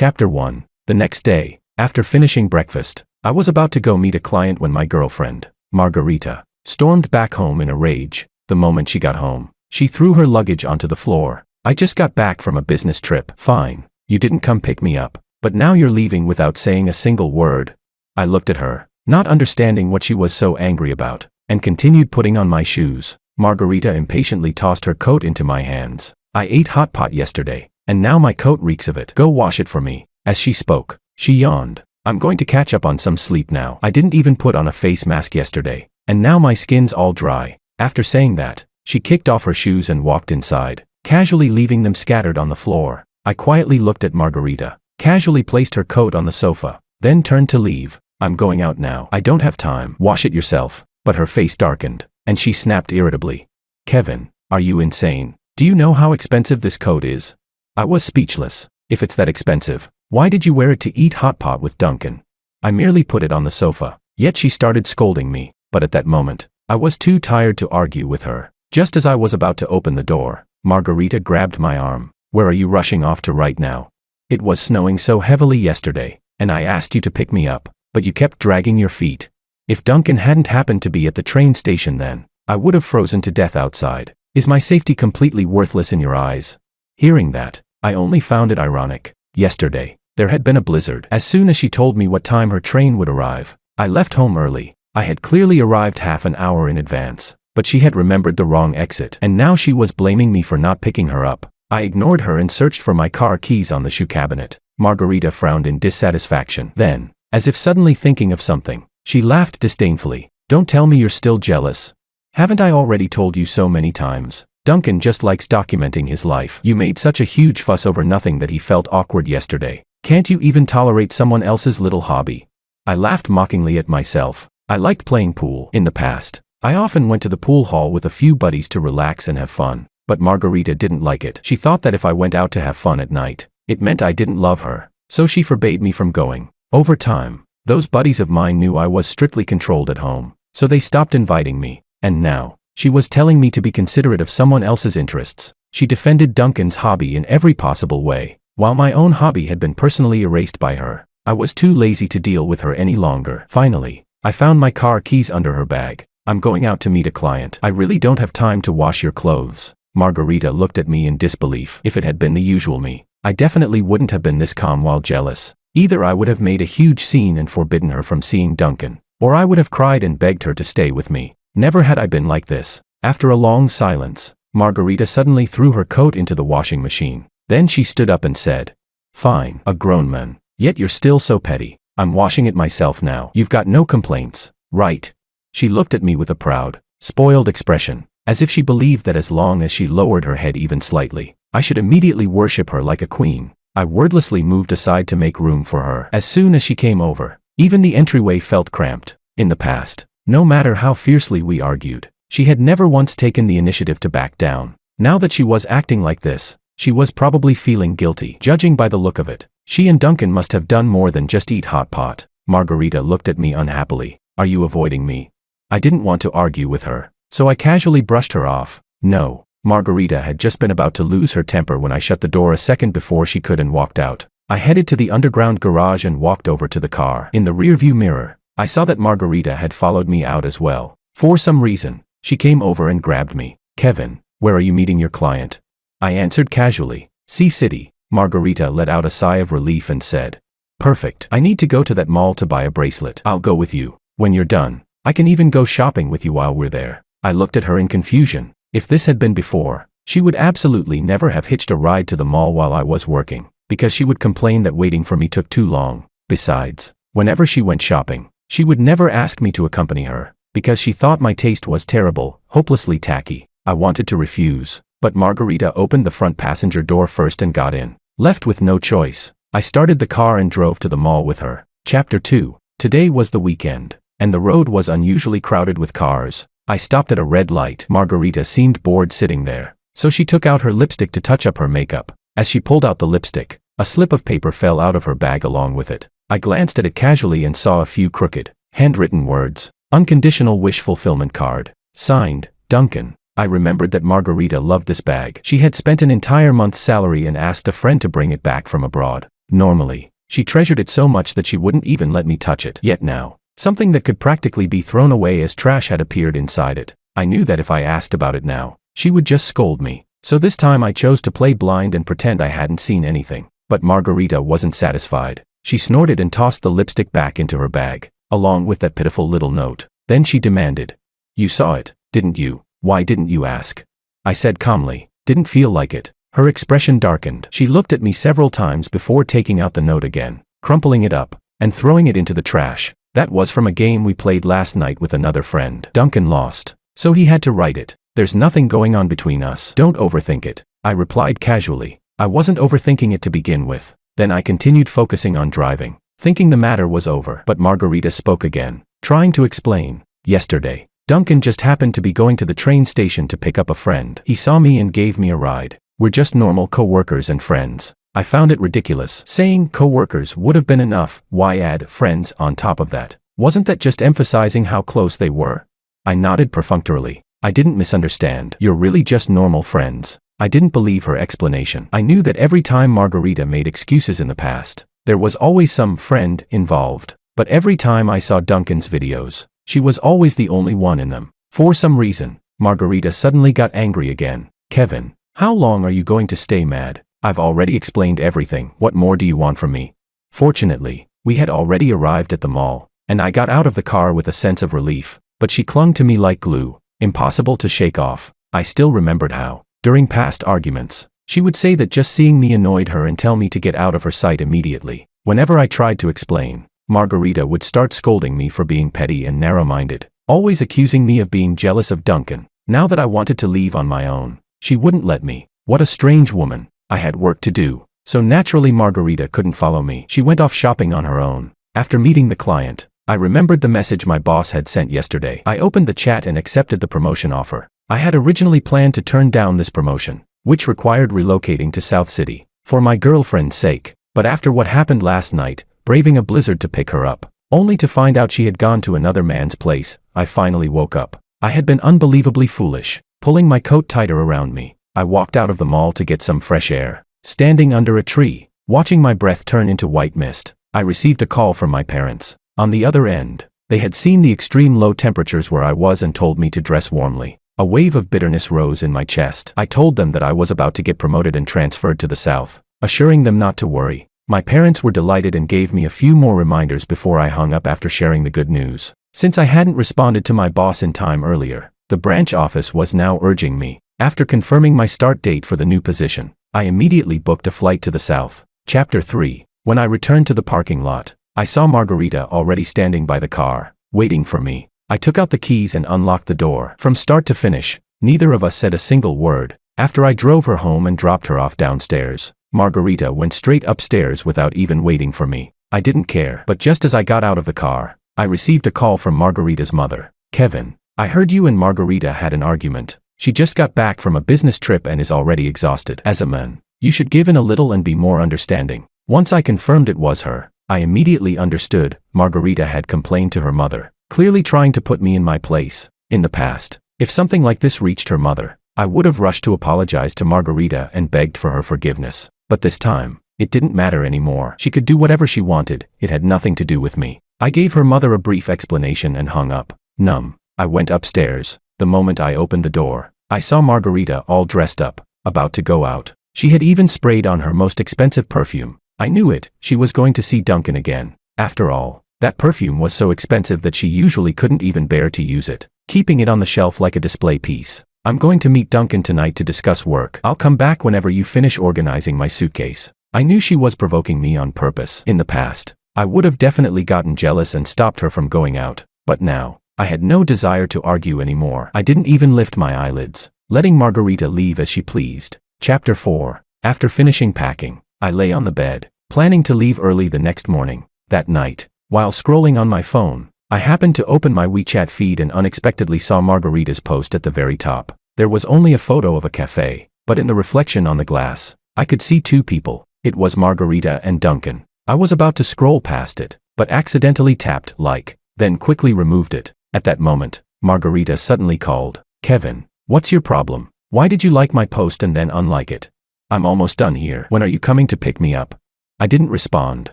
Chapter 1. The next day, after finishing breakfast, I was about to go meet a client when my girlfriend, Margarita, stormed back home in a rage. The moment she got home, she threw her luggage onto the floor. I just got back from a business trip. Fine, you didn't come pick me up, but now you're leaving without saying a single word. I looked at her, not understanding what she was so angry about, and continued putting on my shoes. Margarita impatiently tossed her coat into my hands. I ate hot pot yesterday, and now my coat reeks of it. Go wash it for me. As she spoke, she yawned. I'm going to catch up on some sleep now. I didn't even put on a face mask yesterday, and now my skin's all dry. After saying that, she kicked off her shoes and walked inside, casually leaving them scattered on the floor. I quietly looked at Margarita, casually placed her coat on the sofa, then turned to leave. I'm going out now. I don't have time. Wash it yourself. But her face darkened, and she snapped irritably. Kevin, are you insane? Do you know how expensive this coat is? I was speechless. If it's that expensive, why did you wear it to eat hot pot with Duncan? I merely put it on the sofa. Yet she started scolding me, but at that moment, I was too tired to argue with her. Just as I was about to open the door, Margarita grabbed my arm. Where are you rushing off to right now? It was snowing so heavily yesterday, and I asked you to pick me up, but you kept dragging your feet. If Duncan hadn't happened to be at the train station then, I would have frozen to death outside. Is my safety completely worthless in your eyes? Hearing that, I only found it ironic. Yesterday, there had been a blizzard. As soon as she told me what time her train would arrive, I left home early. I had clearly arrived half an hour in advance, but she had remembered the wrong exit, and now she was blaming me for not picking her up. I ignored her and searched for my car keys on the shoe cabinet. Margarita frowned in dissatisfaction. Then, as if suddenly thinking of something, she laughed disdainfully. Don't tell me you're still jealous. Haven't I already told you so many times? Duncan just likes documenting his life. You made such a huge fuss over nothing that he felt awkward yesterday. Can't you even tolerate someone else's little hobby? I laughed mockingly at myself. I liked playing pool. In the past, I often went to the pool hall with a few buddies to relax and have fun. But Margarita didn't like it. She thought that if I went out to have fun at night, it meant I didn't love her. So she forbade me from going. Over time, those buddies of mine knew I was strictly controlled at home, so they stopped inviting me. And now, she was telling me to be considerate of someone else's interests. She defended Duncan's hobby in every possible way, while my own hobby had been personally erased by her. I was too lazy to deal with her any longer. Finally, I found my car keys under her bag. I'm going out to meet a client. I really don't have time to wash your clothes. Margarita looked at me in disbelief. If it had been the usual me, I definitely wouldn't have been this calm while jealous. Either I would have made a huge scene and forbidden her from seeing Duncan, or I would have cried and begged her to stay with me. Never had I been like this. After a long silence, Margarita suddenly threw her coat into the washing machine. Then she stood up and said, "Fine, a grown man. Yet you're still so petty. I'm washing it myself now. You've got no complaints, right?" She looked at me with a proud, spoiled expression, as if she believed that as long as she lowered her head even slightly, I should immediately worship her like a queen. I wordlessly moved aside to make room for her. As soon as she came over, even the entryway felt cramped. In the past, no matter how fiercely we argued, she had never once taken the initiative to back down. Now that she was acting like this, she was probably feeling guilty. Judging by the look of it, she and Duncan must have done more than just eat hot pot. Margarita looked at me unhappily. Are you avoiding me? I didn't want to argue with her, so I casually brushed her off. No. Margarita had just been about to lose her temper when I shut the door a second before she could and walked out. I headed to the underground garage and walked over to the car. In the rearview mirror, I saw that Margarita had followed me out as well. For some reason, she came over and grabbed me. "Kevin, where are you meeting your client?" I answered casually. "C-City." Margarita let out a sigh of relief and said, "Perfect. I need to go to that mall to buy a bracelet. I'll go with you. When you're done, I can even go shopping with you while we're there." I looked at her in confusion. If this had been before, she would absolutely never have hitched a ride to the mall while I was working, because she would complain that waiting for me took too long. Besides, whenever she went shopping, she would never ask me to accompany her, because she thought my taste was terrible, hopelessly tacky. I wanted to refuse, but Margarita opened the front passenger door first and got in. Left with no choice, I started the car and drove to the mall with her. Chapter 2. Today was the weekend, and the road was unusually crowded with cars. I stopped at a red light. Margarita seemed bored sitting there, so she took out her lipstick to touch up her makeup. As she pulled out the lipstick, a slip of paper fell out of her bag along with it. I glanced at it casually and saw a few crooked, handwritten words. Unconditional wish fulfillment card. Signed, Duncan. I remembered that Margarita loved this bag. She had spent an entire month's salary and asked a friend to bring it back from abroad. Normally, she treasured it so much that she wouldn't even let me touch it. Yet now, something that could practically be thrown away as trash had appeared inside it. I knew that if I asked about it now, she would just scold me. So this time I chose to play blind and pretend I hadn't seen anything. But Margarita wasn't satisfied. She snorted and tossed the lipstick back into her bag, along with that pitiful little note. Then she demanded, "You saw it, didn't you? Why didn't you ask?" I said calmly, "Didn't feel like it." Her expression darkened. She looked at me several times before taking out the note again, crumpling it up, and throwing it into the trash. "That was from a game we played last night with another friend. Duncan lost, so he had to write it. There's nothing going on between us. Don't overthink it," I replied casually. I wasn't overthinking it to begin with. Then I continued focusing on driving, thinking the matter was over. But Margarita spoke again, trying to explain. "Yesterday, Duncan just happened to be going to the train station to pick up a friend. He saw me and gave me a ride. We're just normal co-workers and friends." I found it ridiculous. Saying co-workers would have been enough. Why add friends on top of that? Wasn't that just emphasizing how close they were? I nodded perfunctorily. I didn't misunderstand. "You're really just normal friends." I didn't believe her explanation. I knew that every time Margarita made excuses in the past, there was always some friend involved. But every time I saw Duncan's videos, she was always the only one in them. For some reason, Margarita suddenly got angry again. "Kevin, how long are you going to stay mad? I've already explained everything. What more do you want from me?" Fortunately, we had already arrived at the mall, and I got out of the car with a sense of relief. But she clung to me like glue, impossible to shake off. I still remembered how, during past arguments, she would say that just seeing me annoyed her and tell me to get out of her sight immediately. Whenever I tried to explain, Margarita would start scolding me for being petty and narrow-minded, always accusing me of being jealous of Duncan. Now that I wanted to leave on my own, she wouldn't let me. What a strange woman. I had work to do, so naturally Margarita couldn't follow me. She went off shopping on her own. After meeting the client, I remembered the message my boss had sent yesterday. I opened the chat and accepted the promotion offer. I had originally planned to turn down this promotion, which required relocating to South City, for my girlfriend's sake. But after what happened last night, braving a blizzard to pick her up, only to find out she had gone to another man's place, I finally woke up. I had been unbelievably foolish. Pulling my coat tighter around me, I walked out of the mall to get some fresh air. Standing under a tree, watching my breath turn into white mist, I received a call from my parents. On the other end, they had seen the extreme low temperatures where I was and told me to dress warmly. A wave of bitterness rose in my chest. I told them that I was about to get promoted and transferred to the south, assuring them not to worry. My parents were delighted and gave me a few more reminders before I hung up after sharing the good news. Since I hadn't responded to my boss in time earlier, the branch office was now urging me. After confirming my start date for the new position, I immediately booked a flight to the south. Chapter 3. When I returned to the parking lot, I saw Margarita already standing by the car, waiting for me. I took out the keys and unlocked the door. From start to finish, neither of us said a single word. After I drove her home and dropped her off downstairs, Margarita went straight upstairs without even waiting for me. I didn't care. But just as I got out of the car, I received a call from Margarita's mother. "Kevin, I heard you and Margarita had an argument. She just got back from a business trip and is already exhausted. As a man, you should give in a little and be more understanding." Once I confirmed it was her, I immediately understood. Margarita had complained to her mother, clearly trying to put me in my place. In the past, if something like this reached her mother, I would have rushed to apologize to Margarita and begged for her forgiveness. But this time, it didn't matter anymore. She could do whatever she wanted. It had nothing to do with me. I gave her mother a brief explanation and hung up. Numb, I went upstairs. The moment I opened the door, I saw Margarita all dressed up, about to go out. She had even sprayed on her most expensive perfume. I knew it. She was going to see Duncan again. After all, that perfume was so expensive that she usually couldn't even bear to use it, keeping it on the shelf like a display piece. "I'm going to meet Duncan tonight to discuss work. I'll come back whenever you finish organizing my suitcase." I knew she was provoking me on purpose. In the past, I would have definitely gotten jealous and stopped her from going out. But now, I had no desire to argue anymore. I didn't even lift my eyelids, letting Margarita leave as she pleased. Chapter 4. After finishing packing, I lay on the bed, planning to leave early the next morning. That night, while scrolling on my phone, I happened to open my WeChat feed and unexpectedly saw Margarita's post at the very top. There was only a photo of a cafe, but in the reflection on the glass, I could see two people. It was Margarita and Duncan. I was about to scroll past it, but accidentally tapped like, then quickly removed it. At that moment, Margarita suddenly called, "Kevin, what's your problem? Why did you like my post and then unlike it? I'm almost done here. When are you coming to pick me up?" I didn't respond.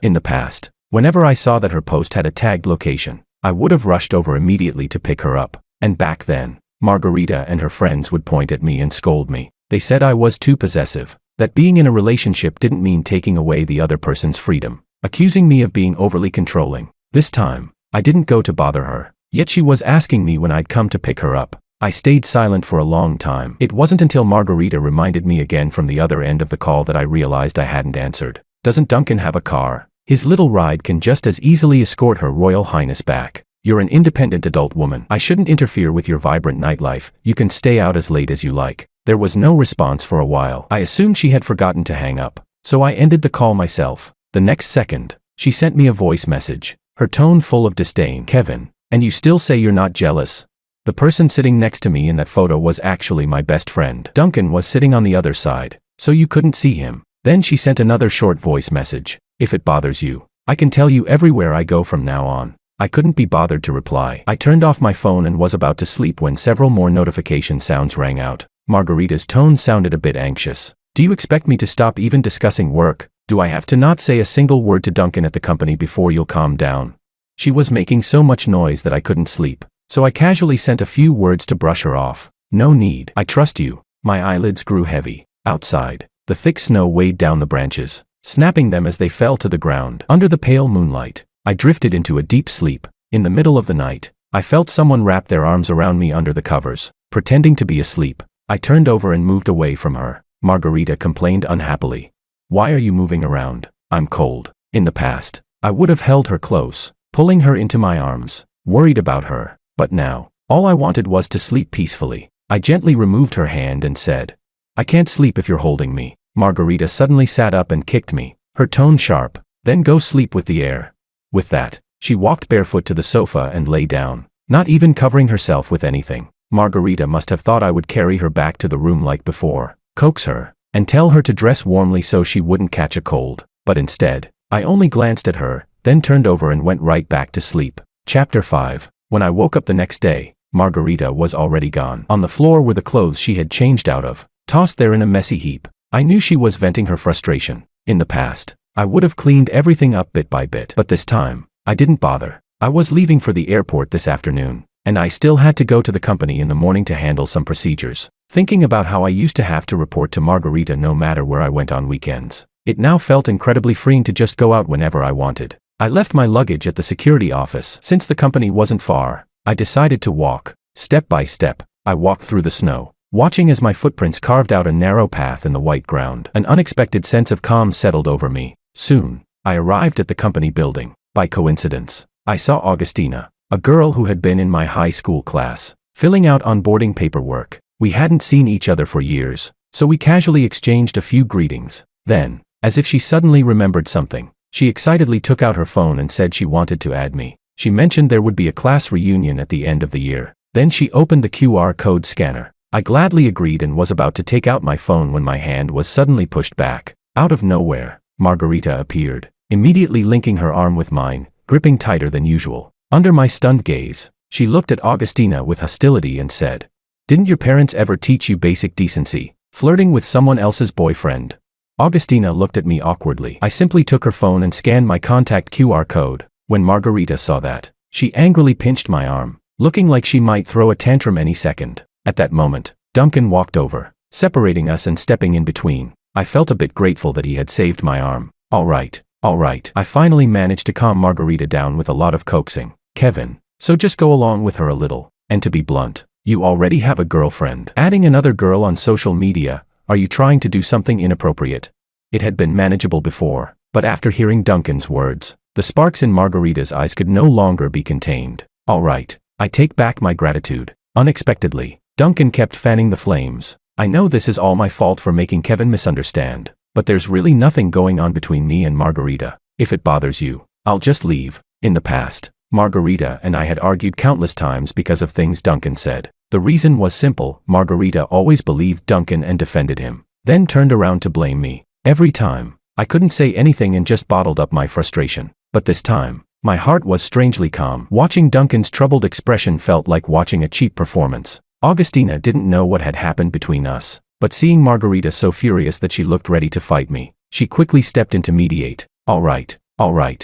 In the past, whenever I saw that her post had a tagged location, I would have rushed over immediately to pick her up. And back then, Margarita and her friends would point at me and scold me. They said I was too possessive, that being in a relationship didn't mean taking away the other person's freedom, accusing me of being overly controlling. This time, I didn't go to bother her, yet she was asking me when I'd come to pick her up. I stayed silent for a long time. It wasn't until Margarita reminded me again from the other end of the call that I realized I hadn't answered. Doesn't Duncan have a car? His little ride can just as easily escort Her Royal Highness back. You're an independent adult woman. I shouldn't interfere with your vibrant nightlife. You can stay out as late as you like. There was no response for a while. I assumed she had forgotten to hang up, so I ended the call myself. The next second, she sent me a voice message, her tone full of disdain. Kevin, and you still say you're not jealous? The person sitting next to me in that photo was actually my best friend. Duncan was sitting on the other side, so you couldn't see him. Then she sent another short voice message. If it bothers you, I can tell you everywhere I go from now on. I couldn't be bothered to reply. I turned off my phone and was about to sleep when several more notification sounds rang out. Margarita's tone sounded a bit anxious. Do you expect me to stop even discussing work? Do I have to not say a single word to Duncan at the company before you'll calm down? She was making so much noise that I couldn't sleep, so I casually sent a few words to brush her off. No need. I trust you. My eyelids grew heavy. Outside, the thick snow weighed down the branches, snapping them as they fell to the ground. Under the pale moonlight, I drifted into a deep sleep. In the middle of the night, I felt someone wrap their arms around me under the covers, pretending to be asleep. I turned over and moved away from her. Margarita complained unhappily. Why are you moving around? I'm cold. In the past, I would have held her close, pulling her into my arms, worried about her. But now, all I wanted was to sleep peacefully. I gently removed her hand and said, I can't sleep if you're holding me. Margarita suddenly sat up and kicked me, her tone sharp. Then go sleep with the air. With that, she walked barefoot to the sofa and lay down, not even covering herself with anything. Margarita must have thought I would carry her back to the room like before, coax her, and tell her to dress warmly so she wouldn't catch a cold. But instead, I only glanced at her, then turned over and went right back to sleep. Chapter 5. When I woke up the next day, Margarita was already gone. On the floor were the clothes she had changed out of, tossed there in a messy heap. I knew she was venting her frustration. In the past, I would have cleaned everything up bit by bit. But this time, I didn't bother. I was leaving for the airport this afternoon, and I still had to go to the company in the morning to handle some procedures. Thinking about how I used to have to report to Margarita no matter where I went on weekends, it now felt incredibly freeing to just go out whenever I wanted. I left my luggage at the security office. Since the company wasn't far, I decided to walk. Step by step, I walked through the snow, watching as my footprints carved out a narrow path in the white ground. An unexpected sense of calm settled over me. Soon, I arrived at the company building. By coincidence, I saw Augustina, a girl who had been in my high school class, filling out onboarding paperwork. We hadn't seen each other for years, so we casually exchanged a few greetings. Then, as if she suddenly remembered something, she excitedly took out her phone and said she wanted to add me. She mentioned there would be a class reunion at the end of the year. Then she opened the QR code scanner. I gladly agreed and was about to take out my phone when my hand was suddenly pushed back. Out of nowhere, Margarita appeared, immediately linking her arm with mine, gripping tighter than usual. Under my stunned gaze, she looked at Augustina with hostility and said, "Didn't your parents ever teach you basic decency, flirting with someone else's boyfriend?" Augustina looked at me awkwardly. I simply took her phone and scanned my contact QR code. When Margarita saw that, she angrily pinched my arm, looking like she might throw a tantrum any second. At that moment, Duncan walked over, separating us and stepping in between. I felt a bit grateful that he had saved my arm. All right. I finally managed to calm Margarita down with a lot of coaxing. Kevin, so just go along with her a little. And to be blunt, you already have a girlfriend. Adding another girl on social media, are you trying to do something inappropriate? It had been manageable before, but after hearing Duncan's words, the sparks in Margarita's eyes could no longer be contained. All right, I take back my gratitude. Unexpectedly, Duncan kept fanning the flames. I know this is all my fault for making Kevin misunderstand, but there's really nothing going on between me and Margarita. If it bothers you, I'll just leave. In the past, Margarita and I had argued countless times because of things Duncan said. The reason was simple: Margarita always believed Duncan and defended him, then turned around to blame me. Every time, I couldn't say anything and just bottled up my frustration. But this time, my heart was strangely calm. Watching Duncan's troubled expression felt like watching a cheap performance. Augustina didn't know what had happened between us, but seeing Margarita so furious that she looked ready to fight me, she quickly stepped in to mediate. All right.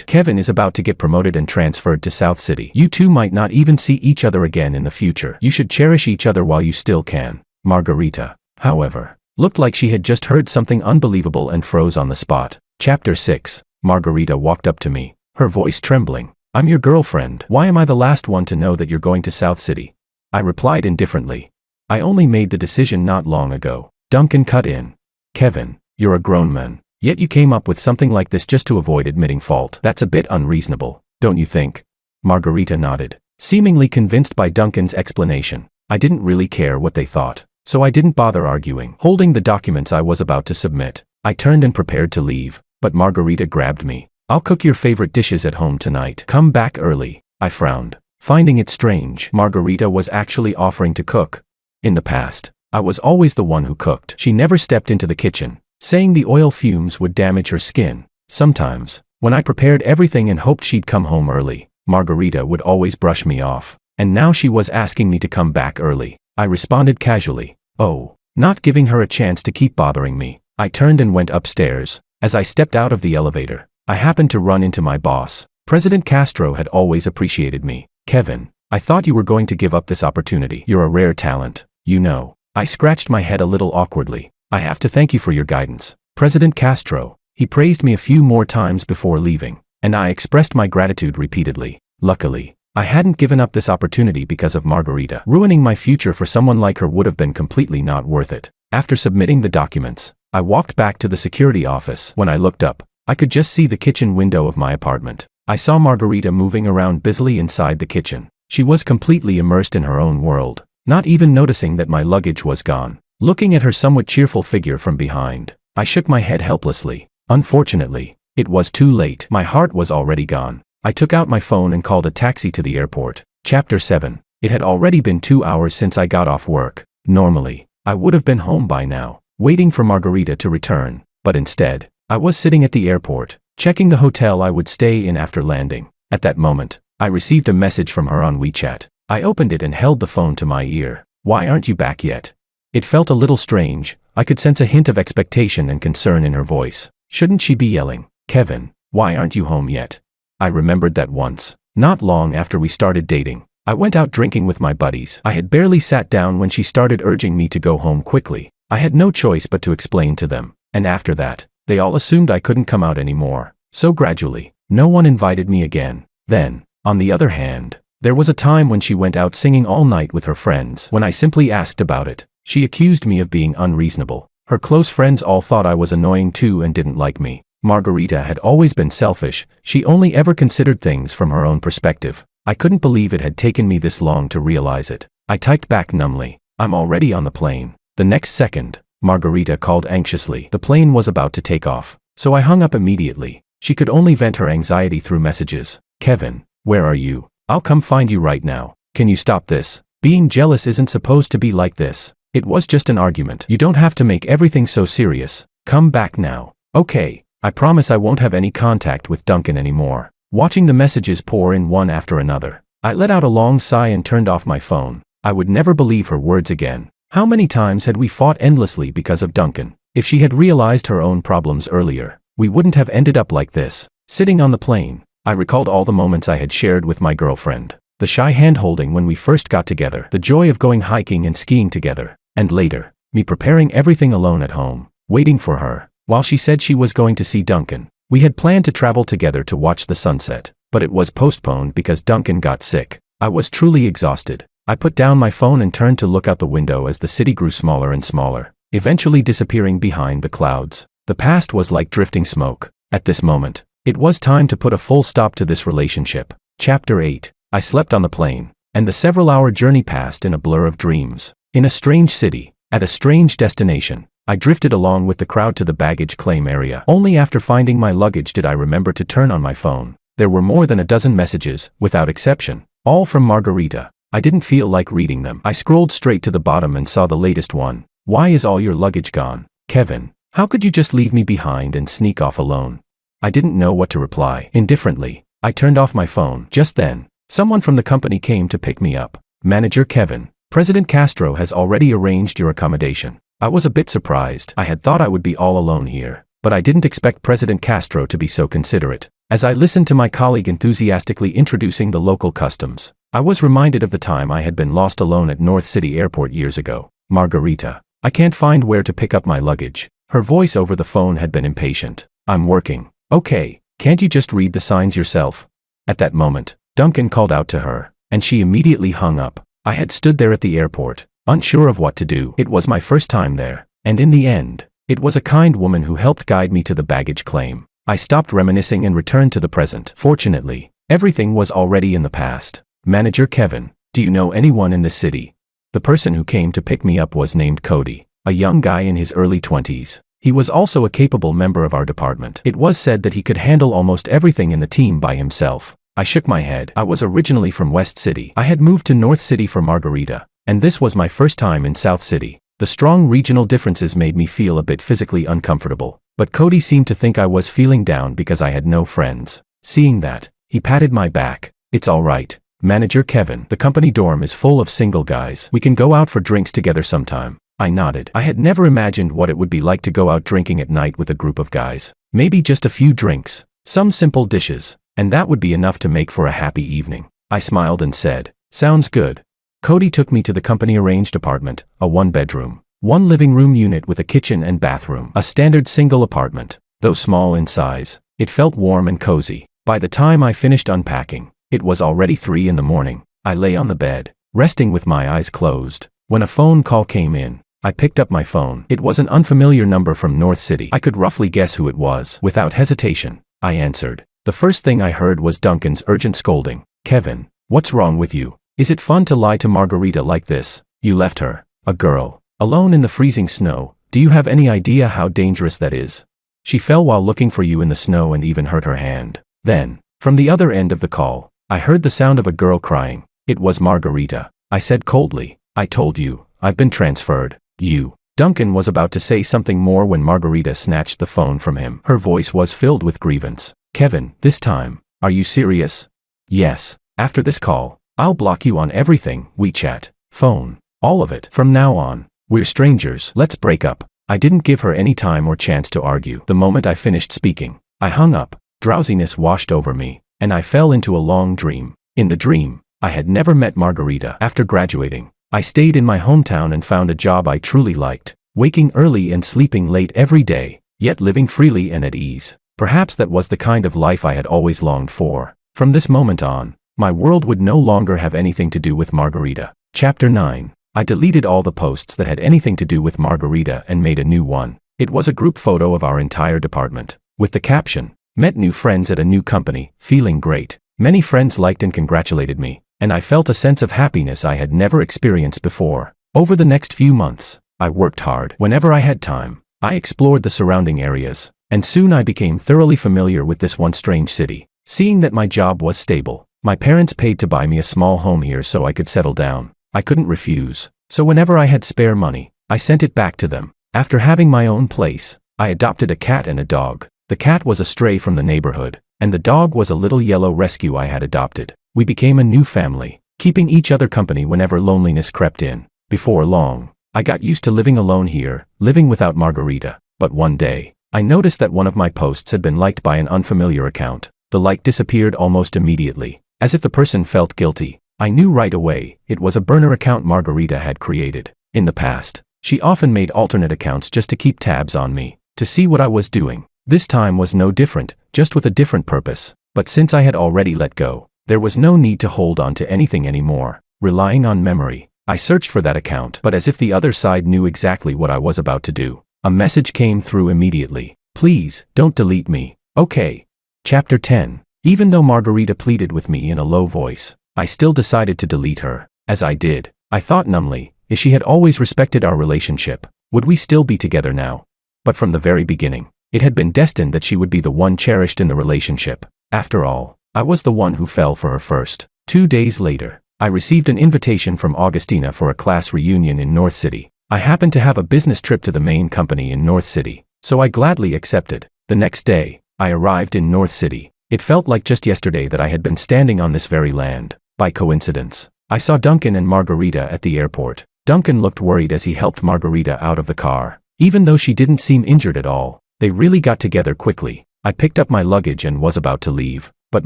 Kevin is about to get promoted and transferred to South City. You two might not even see each other again in the future. You should cherish each other while you still can. Margarita, however, looked like she had just heard something unbelievable and froze on the spot. Chapter 6. Margarita walked up to me, her voice trembling. I'm your girlfriend. Why am I the last one to know that you're going to South City? I replied indifferently. I only made the decision not long ago. Duncan cut in. Kevin, you're a grown man. Yet you came up with something like this just to avoid admitting fault. That's a bit unreasonable, don't you think? Margarita nodded, seemingly convinced by Duncan's explanation. I didn't really care what they thought, so I didn't bother arguing. Holding the documents I was about to submit, I turned and prepared to leave, but Margarita grabbed me. I'll cook your favorite dishes at home tonight. Come back early. I frowned, finding it strange. Margarita was actually offering to cook. In the past, I was always the one who cooked. She never stepped into the kitchen, saying the oil fumes would damage her skin. Sometimes, when I prepared everything and hoped she'd come home early, Margarita would always brush me off. And now she was asking me to come back early. I responded casually. Oh, not giving her a chance to keep bothering me. I turned and went upstairs. As I stepped out of the elevator, I happened to run into my boss. President Castro had always appreciated me. Kevin, I thought you were going to give up this opportunity. You're a rare talent, you know. I scratched my head a little awkwardly. I have to thank you for your guidance, President Castro. He praised me a few more times before leaving, and I expressed my gratitude repeatedly. Luckily, I hadn't given up this opportunity because of Margarita. Ruining my future for someone like her would have been completely not worth it. After submitting the documents, I walked back to the security office. When I looked up, I could just see the kitchen window of my apartment. I saw Margarita moving around busily inside the kitchen. She was completely immersed in her own world, not even noticing that my luggage was gone. Looking at her somewhat cheerful figure from behind, I shook my head helplessly. Unfortunately, it was too late. My heart was already gone. I took out my phone and called a taxi to the airport. Chapter 7. It had already been 2 hours since I got off work. Normally, I would have been home by now, waiting for Margarita to return, but instead, I was sitting at the airport, checking the hotel I would stay in after landing. At that moment, I received a message from her on WeChat. I opened it and held the phone to my ear. Why aren't you back yet? It felt a little strange. I could sense a hint of expectation and concern in her voice. Shouldn't she be yelling, Kevin, why aren't you home yet? I remembered that once, not long after we started dating, I went out drinking with my buddies. I had barely sat down when she started urging me to go home quickly. I had no choice but to explain to them, and after that, they all assumed I couldn't come out anymore. So gradually, no one invited me again. Then, on the other hand, there was a time when she went out singing all night with her friends. When I simply asked about it, she accused me of being unreasonable. Her close friends all thought I was annoying too and didn't like me. Margarita had always been selfish. She only ever considered things from her own perspective. I couldn't believe it had taken me this long to realize it. I typed back numbly, I'm already on the plane. The next second, Margarita called anxiously. The plane was about to take off, so I hung up immediately. She could only vent her anxiety through messages. Kevin, where are you? I'll come find you right now. Can you stop this? Being jealous isn't supposed to be like this. It was just an argument. You don't have to make everything so serious. Come back now. Okay, I promise I won't have any contact with Duncan anymore. Watching the messages pour in one after another, I let out a long sigh and turned off my phone. I would never believe her words again. How many times had we fought endlessly because of Duncan? If she had realized her own problems earlier, we wouldn't have ended up like this. Sitting on the plane, I recalled all the moments I had shared with my girlfriend. The shy hand-holding when we first got together, the joy of going hiking and skiing together, and later, me preparing everything alone at home, waiting for her, while she said she was going to see Duncan. We had planned to travel together to watch the sunset, but it was postponed because Duncan got sick. I was truly exhausted. I put down my phone and turned to look out the window as the city grew smaller and smaller, eventually disappearing behind the clouds. The past was like drifting smoke. At this moment, it was time to put a full stop to this relationship. Chapter 8. I slept on the plane, and the several-hour journey passed in a blur of dreams. In a strange city, at a strange destination, I drifted along with the crowd to the baggage claim area. Only after finding my luggage did I remember to turn on my phone. There were more than a dozen messages, without exception, all from Margarita. I didn't feel like reading them. I scrolled straight to the bottom and saw the latest one. Why is all your luggage gone? Kevin, how could you just leave me behind and sneak off alone? I didn't know what to reply. Indifferently, I turned off my phone. Just then, someone from the company came to pick me up. Manager Kevin, President Castro has already arranged your accommodation. I was a bit surprised. I had thought I would be all alone here, but I didn't expect President Castro to be so considerate. As I listened to my colleague enthusiastically introducing the local customs, I was reminded of the time I had been lost alone at North City Airport years ago. Margarita, I can't find where to pick up my luggage. Her voice over the phone had been impatient. I'm working. Okay, can't you just read the signs yourself? At that moment, Duncan called out to her, and she immediately hung up. I had stood there at the airport, unsure of what to do. It was my first time there, and in the end, it was a kind woman who helped guide me to the baggage claim. I stopped reminiscing and returned to the present. Fortunately, everything was already in the past. Manager Kevin, do you know anyone in this city? The person who came to pick me up was named Cody, a young guy in his early 20s. He was also a capable member of our department. It was said that he could handle almost everything in the team by himself. I shook my head. I was originally from West City. I had moved to North City for Margarita, and this was my first time in South City. The strong regional differences made me feel a bit physically uncomfortable, but Cody seemed to think I was feeling down because I had no friends. Seeing that, he patted my back. It's all right, Manager Kevin. The company dorm is full of single guys. We can go out for drinks together sometime. I nodded. I had never imagined what it would be like to go out drinking at night with a group of guys. Maybe just a few drinks, some simple dishes, and that would be enough to make for a happy evening. I smiled and said, sounds good. Cody took me to the company-arranged apartment, a one-bedroom, one living room unit with a kitchen and bathroom. A standard single apartment. Though small in size, it felt warm and cozy. By the time I finished unpacking, it was already 3 in the morning. I lay on the bed, resting with my eyes closed, when a phone call came in. I picked up my phone. It was an unfamiliar number from North City. I could roughly guess who it was. Without hesitation, I answered. The first thing I heard was Duncan's urgent scolding. Kevin, what's wrong with you? Is it fun to lie to Margarita like this? You left her, a girl, alone in the freezing snow. Do you have any idea how dangerous that is? She fell while looking for you in the snow and even hurt her hand. Then, from the other end of the call, I heard the sound of a girl crying. It was Margarita. I said coldly, I told you, I've been transferred. You. Duncan was about to say something more when Margarita snatched the phone from him. Her voice was filled with grievance. Kevin, this time, are you serious? Yes. After this call, I'll block you on everything, WeChat, phone, all of it. From now on, we're strangers. Let's break up. I didn't give her any time or chance to argue. The moment I finished speaking, I hung up. Drowsiness washed over me, and I fell into a long dream. In the dream, I had never met Margarita. After graduating, I stayed in my hometown and found a job I truly liked, waking early and sleeping late every day, yet living freely and at ease. Perhaps that was the kind of life I had always longed for. From this moment on, my world would no longer have anything to do with Margarita. Chapter 9. I deleted all the posts that had anything to do with Margarita and made a new one. It was a group photo of our entire department, with the caption, met new friends at a new company, feeling great. Many friends liked and congratulated me, and I felt a sense of happiness I had never experienced before. Over the next few months, I worked hard. Whenever I had time, I explored the surrounding areas, and soon I became thoroughly familiar with this one strange city. Seeing that my job was stable, my parents paid to buy me a small home here so I could settle down. I couldn't refuse, so whenever I had spare money, I sent it back to them. After having my own place, I adopted a cat and a dog. The cat was a stray from the neighborhood, and the dog was a little yellow rescue I had adopted. We became a new family, keeping each other company whenever loneliness crept in. Before long, I got used to living alone here, living without Margarita. But one day, I noticed that one of my posts had been liked by an unfamiliar account. The like disappeared almost immediately, as if the person felt guilty. I knew right away, it was a burner account Margarita had created. In the past, she often made alternate accounts just to keep tabs on me, to see what I was doing. This time was no different, just with a different purpose. But since I had already let go, there was no need to hold on to anything anymore. Relying on memory, I searched for that account, but as if the other side knew exactly what I was about to do, a message came through immediately. Please, don't delete me. Okay. Chapter 10. Even though Margarita pleaded with me in a low voice, I still decided to delete her. As I did, I thought numbly, if she had always respected our relationship, would we still be together now? But from the very beginning, it had been destined that she would be the one cherished in the relationship. After all, I was the one who fell for her first. 2 days later, I received an invitation from Augustina for a class reunion in North City. I happened to have a business trip to the main company in North City, so I gladly accepted. The next day, I arrived in North City. It felt like just yesterday that I had been standing on this very land. By coincidence, I saw Duncan and Margarita at the airport. Duncan looked worried as he helped Margarita out of the car. Even though she didn't seem injured at all, They really got together quickly. I picked up my luggage and was about to leave, but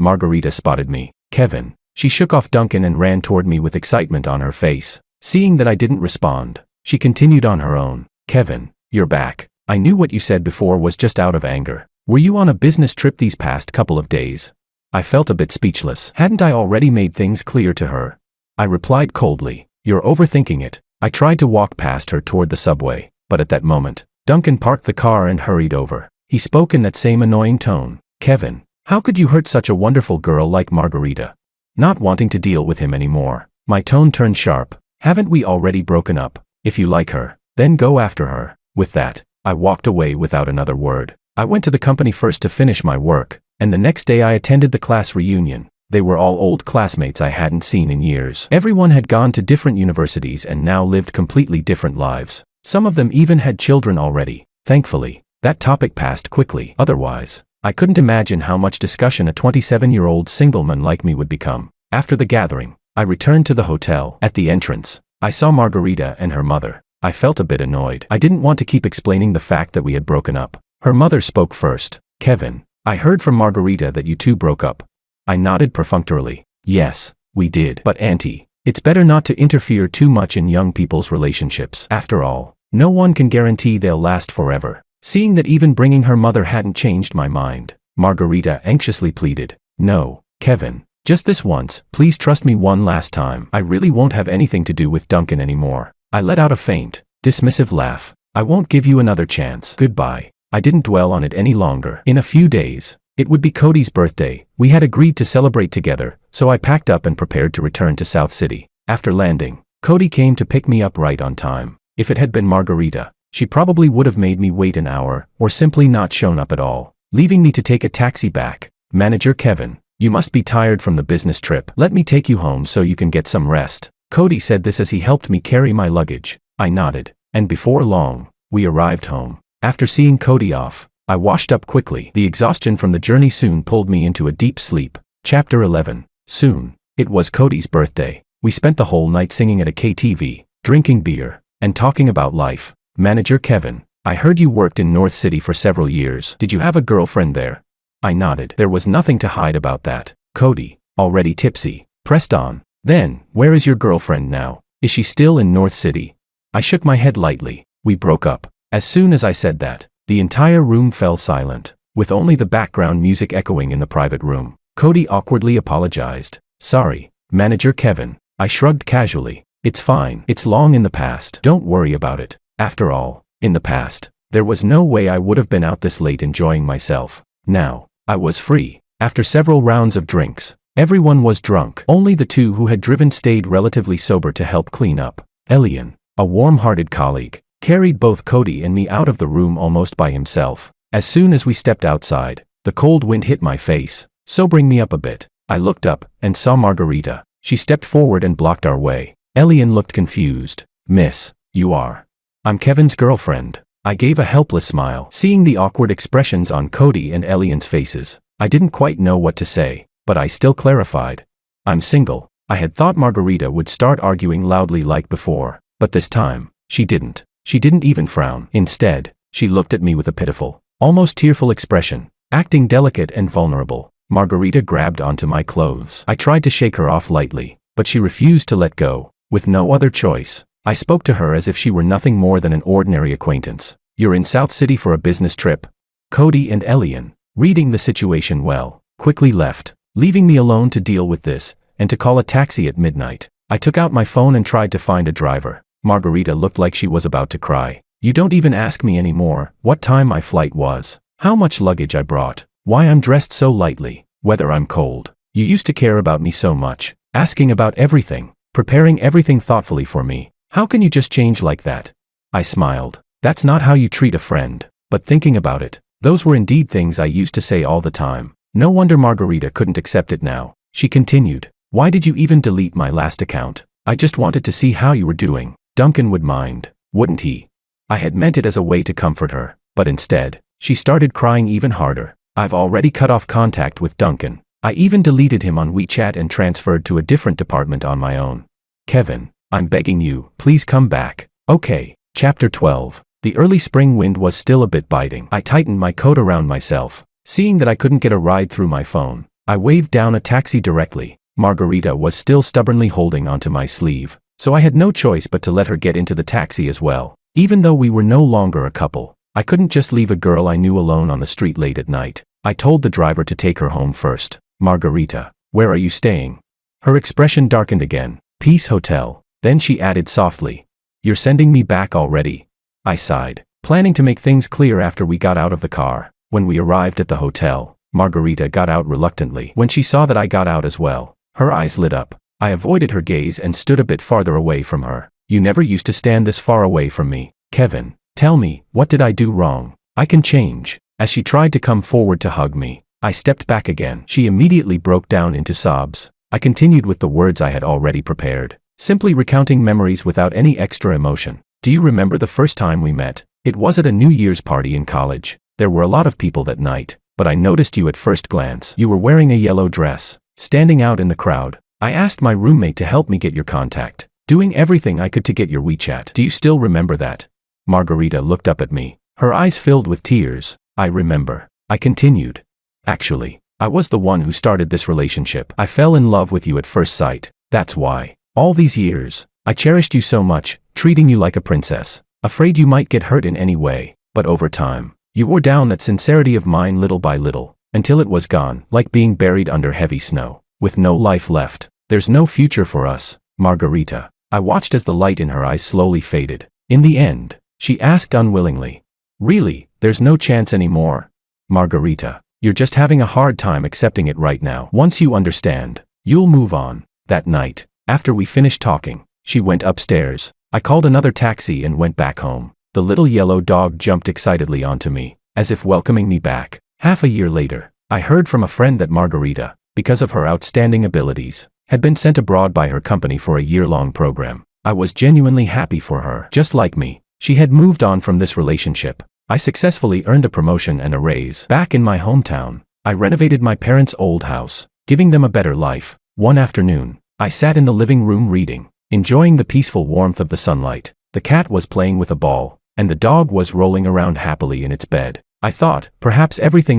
Margarita spotted me. Kevin. She shook off Duncan and ran toward me with excitement on her face. Seeing that I didn't respond, she continued on her own. Kevin, you're back. I knew what you said before was just out of anger. Were you on a business trip these past couple of days? I felt a bit speechless. Hadn't I already made things clear to her? I replied coldly, you're overthinking it. I tried to walk past her toward the subway, but at that moment, Duncan parked the car and hurried over. He spoke in that same annoying tone. Kevin, how could you hurt such a wonderful girl like Margarita? Not wanting to deal with him anymore, my tone turned sharp. Haven't we already broken up? If you like her, then go after her. With that, I walked away without another word. I went to the company first to finish my work, and the next day I attended the class reunion. They were all old classmates I hadn't seen in years. Everyone had gone to different universities and now lived completely different lives. Some of them even had children already. Thankfully, that topic passed quickly. Otherwise, I couldn't imagine how much discussion a 27-year-old single man like me would become. After the gathering, I returned to the hotel. At the entrance, I saw Margarita and her mother. I felt a bit annoyed. I didn't want to keep explaining the fact that we had broken up. Her mother spoke first. Kevin, I heard from Margarita that you two broke up. I nodded perfunctorily. Yes, we did. But Auntie, it's better not to interfere too much in young people's relationships. After all, no one can guarantee they'll last forever. Seeing that even bringing her mother hadn't changed my mind, Margarita anxiously pleaded. No, Kevin, just this once, please trust me one last time. I really won't have anything to do with Duncan anymore. I let out a faint, dismissive laugh. I won't give you another chance. Goodbye. I didn't dwell on it any longer. In a few days, it would be Cody's birthday. We had agreed to celebrate together, so I packed up and prepared to return to South City. After landing, Cody came to pick me up right on time. If it had been Margarita, she probably would have made me wait an hour, or simply not shown up at all, leaving me to take a taxi back. Manager Kevin, you must be tired from the business trip. Let me take you home so you can get some rest. Cody said this as he helped me carry my luggage. I nodded, and before long, we arrived home. After seeing Cody off, I washed up quickly. The exhaustion from the journey soon pulled me into a deep sleep. Chapter 11. Soon, it was Cody's birthday. We spent the whole night singing at a KTV, drinking beer, and talking about life. Manager Kevin, I heard you worked in North City for several years. Did you have a girlfriend there? I nodded. There was nothing to hide about that. Cody, already tipsy, pressed on. Then, where is your girlfriend now? Is she still in North City? I shook my head lightly. We broke up. As soon as I said that, the entire room fell silent, with only the background music echoing in the private room. Cody awkwardly apologized. Sorry, Manager Kevin. I shrugged casually. It's fine. It's long in the past. Don't worry about it. After all, in the past, there was no way I would have been out this late enjoying myself. Now, I was free. After several rounds of drinks, everyone was drunk. Only the two who had driven stayed relatively sober to help clean up. Elian, a warm-hearted colleague, carried both Cody and me out of the room almost by himself. As soon as we stepped outside, the cold wind hit my face, sobering me up a bit. I looked up and saw Margarita. She stepped forward and blocked our way. Elian looked confused. Miss, you are. I'm Kevin's girlfriend. I gave a helpless smile. Seeing the awkward expressions on Cody and Elian's faces, I didn't quite know what to say, but I still clarified. I'm single. I had thought Margarita would start arguing loudly like before, but this time, she didn't. She didn't even frown. Instead, she looked at me with a pitiful, almost tearful expression, acting delicate and vulnerable. Margarita grabbed onto my clothes. I tried to shake her off lightly, but she refused to let go. With no other choice, I spoke to her as if she were nothing more than an ordinary acquaintance. You're in South City for a business trip? Cody and Elian, reading the situation well, quickly left, leaving me alone to deal with this, and to call a taxi at midnight. I took out my phone and tried to find a driver. Margarita looked like she was about to cry. You don't even ask me anymore what time my flight was, how much luggage I brought, why I'm dressed so lightly, whether I'm cold. You used to care about me so much, asking about everything, preparing everything thoughtfully for me. How can you just change like that? I smiled. That's not how you treat a friend. But thinking about it, those were indeed things I used to say all the time. No wonder Margarita couldn't accept it now. She continued. Why did you even delete my last account? I just wanted to see how you were doing. Duncan would mind, wouldn't he? I had meant it as a way to comfort her, but instead, she started crying even harder. I've already cut off contact with Duncan. I even deleted him on WeChat and transferred to a different department on my own. Kevin, I'm begging you, please come back. Okay. Chapter 12. The early spring wind was still a bit biting. I tightened my coat around myself. Seeing that I couldn't get a ride through my phone, I waved down a taxi directly. Margarita was still stubbornly holding onto my sleeve, so I had no choice but to let her get into the taxi as well. Even though we were no longer a couple, I couldn't just leave a girl I knew alone on the street late at night. I told the driver to take her home first. Margarita, where are you staying? Her expression darkened again. Peace Hotel. Then she added softly, you're sending me back already? I sighed, planning to make things clear after we got out of the car. When we arrived at the hotel, Margarita got out reluctantly. When she saw that I got out as well, her eyes lit up. I avoided her gaze and stood a bit farther away from her. You never used to stand this far away from me, Kevin. Tell me, what did I do wrong? I can change. As she tried to come forward to hug me, I stepped back again. She immediately broke down into sobs. I continued with the words I had already prepared, simply recounting memories without any extra emotion. Do you remember the first time we met? It was at a New Year's party in college. There were a lot of people that night, but I noticed you at first glance. You were wearing a yellow dress, standing out in the crowd. I asked my roommate to help me get your contact, doing everything I could to get your WeChat. Do you still remember that? Margarita looked up at me, her eyes filled with tears. I remember. I continued. Actually, I was the one who started this relationship. I fell in love with you at first sight. That's why. All these years, I cherished you so much, treating you like a princess, afraid you might get hurt in any way. But over time, you wore down that sincerity of mine little by little, until it was gone, like being buried under heavy snow, with no life left. There's no future for us, Margarita. I watched as the light in her eyes slowly faded. In the end, she asked unwillingly, really, there's no chance anymore? Margarita, you're just having a hard time accepting it right now. Once you understand, you'll move on. That night, after we finished talking, she went upstairs. I called another taxi and went back home. The little yellow dog jumped excitedly onto me, as if welcoming me back. Half a year later, I heard from a friend that Margarita, because of her outstanding abilities, had been sent abroad by her company for a year-long program. I was genuinely happy for her. Just like me, she had moved on from this relationship. I successfully earned a promotion and a raise. Back in my hometown, I renovated my parents' old house, giving them a better life. One afternoon, I sat in the living room reading, enjoying the peaceful warmth of the sunlight. The cat was playing with a ball, and the dog was rolling around happily in its bed. I thought, perhaps everything in